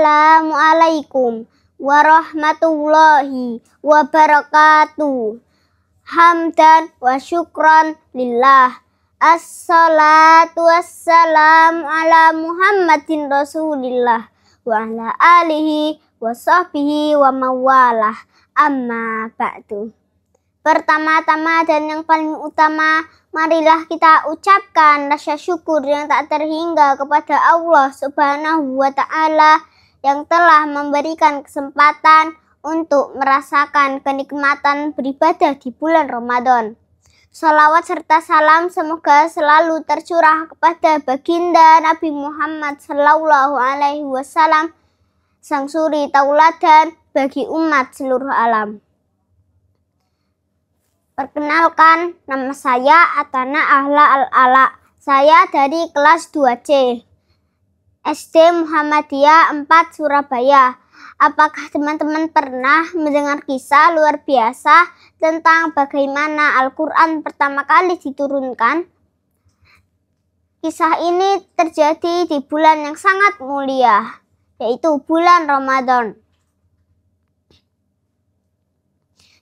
Assalamualaikum warahmatullahi wabarakatuh. Hamdan wa syukran lillah. Assalatu wassalamu ala Muhammadin Rasulillah wa ala alihi wa sahbihi wa mawalah. Amma ba'du. Pertama-tama dan yang paling utama, marilah kita ucapkan rasa syukur yang tak terhingga kepada Allah Subhanahu wa Ta'ala yang telah memberikan kesempatan untuk merasakan kenikmatan beribadah di bulan Ramadan. Salawat serta salam semoga selalu tercurah kepada baginda Nabi Muhammad Sallallahu Alaihi Wasallam, sang suri tauladan bagi umat seluruh alam. Perkenalkan, nama saya Atana Ahla Al-Ala. Saya dari kelas 2C, SD Muhammadiyah 4 Surabaya. Apakah teman-teman pernah mendengar kisah luar biasa tentang bagaimana Al-Quran pertama kali diturunkan? Kisah ini terjadi di bulan yang sangat mulia, yaitu bulan Ramadan.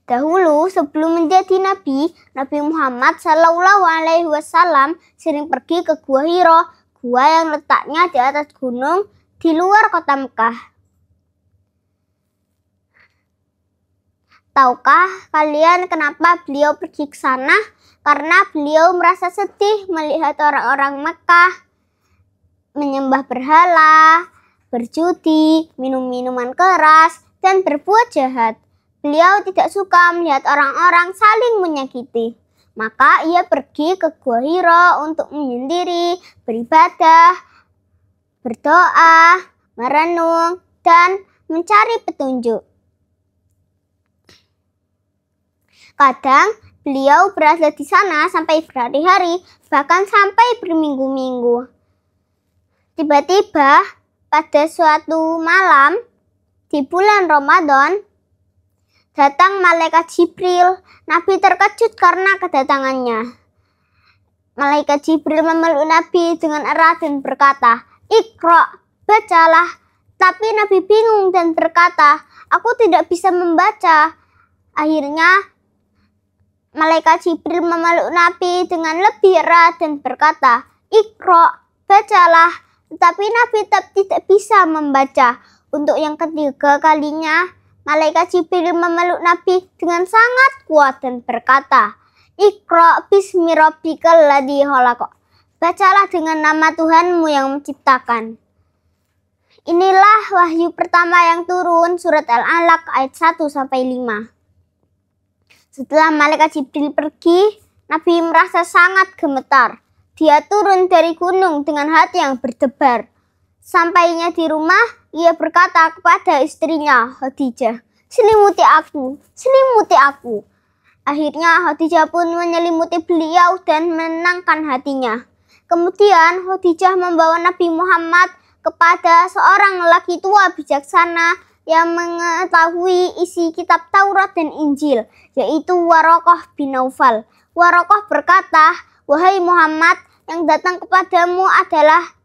Dahulu sebelum menjadi nabi, Nabi Muhammad Sallallahu Alaihi Wasallam sering pergi ke Gua Hiro, gua yang letaknya di atas gunung di luar kota Mekah. Tahukah kalian kenapa beliau pergi ke sana? Karena beliau merasa sedih melihat orang-orang Mekah menyembah berhala, berjudi, minum minuman keras, dan berbuat jahat. Beliau tidak suka melihat orang-orang saling menyakiti. Maka ia pergi ke Gua Hiro untuk menyendiri, beribadah, berdoa, merenung, dan mencari petunjuk. Kadang beliau berada di sana sampai berhari-hari, bahkan sampai berminggu-minggu. Tiba-tiba pada suatu malam di bulan Ramadan, datang malaikat Jibril. Nabi terkejut karena kedatangannya. Malaikat Jibril memeluk Nabi dengan erat dan berkata, "Iqra, bacalah." Tapi Nabi bingung dan berkata, "Aku tidak bisa membaca." Akhirnya malaikat Jibril memeluk Nabi dengan lebih erat dan berkata, "Iqra, bacalah." Tetapi Nabi tetap tidak bisa membaca. Untuk yang ketiga kalinya, malaikat Jibril memeluk Nabi dengan sangat kuat dan berkata, "Iqra bismi rabbikal ladzi khalaq." Bacalah dengan nama Tuhanmu yang menciptakan. Inilah wahyu pertama yang turun, surat Al-Alaq ayat 1-5. Setelah malaikat Jibril pergi, Nabi merasa sangat gemetar. Dia turun dari gunung dengan hati yang berdebar. Sampainya di rumah, ia berkata kepada istrinya, Khadijah, "Selimuti aku, selimuti aku." Akhirnya Khadijah pun menyelimuti beliau dan menenangkan hatinya. Kemudian Khadijah membawa Nabi Muhammad kepada seorang lelaki tua bijaksana yang mengetahui isi kitab Taurat dan Injil, yaitu Waraqah bin Naufal. Waraqah berkata, "Wahai Muhammad, yang datang kepadamu adalah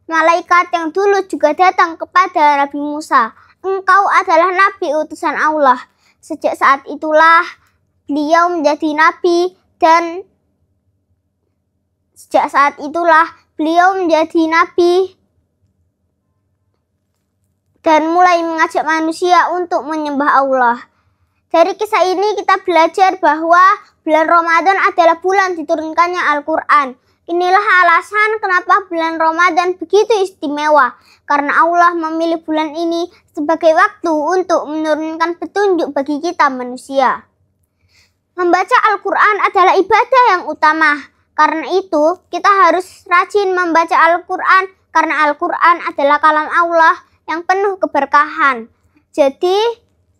malaikat yang dulu juga datang kepada Nabi Musa. Engkau adalah nabi utusan Allah." Sejak saat itulah beliau menjadi nabi dan mulai mengajak manusia untuk menyembah Allah. Dari kisah ini kita belajar bahwa bulan Ramadan adalah bulan diturunkannya Al-Quran. Inilah alasan kenapa bulan Ramadan begitu istimewa, karena Allah memilih bulan ini sebagai waktu untuk menurunkan petunjuk bagi kita manusia. Membaca Al-Quran adalah ibadah yang utama. Karena itu, kita harus rajin membaca Al-Quran, karena Al-Quran adalah kalam Allah yang penuh keberkahan. Jadi,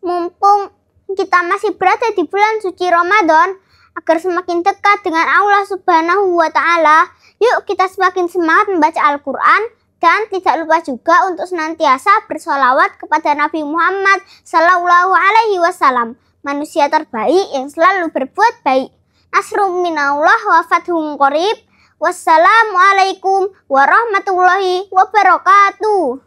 mumpung kita masih berada di bulan suci Ramadan, agar semakin dekat dengan Allah Subhanahu wa Ta'ala, yuk kita semakin semangat membaca Al-Quran dan tidak lupa juga untuk senantiasa bersolawat kepada Nabi Muhammad Sallallahu Alaihi Wasallam, manusia terbaik yang selalu berbuat baik. Nasrum minallah wa fathum qarib. Wassalamualaikum warahmatullahi wabarakatuh.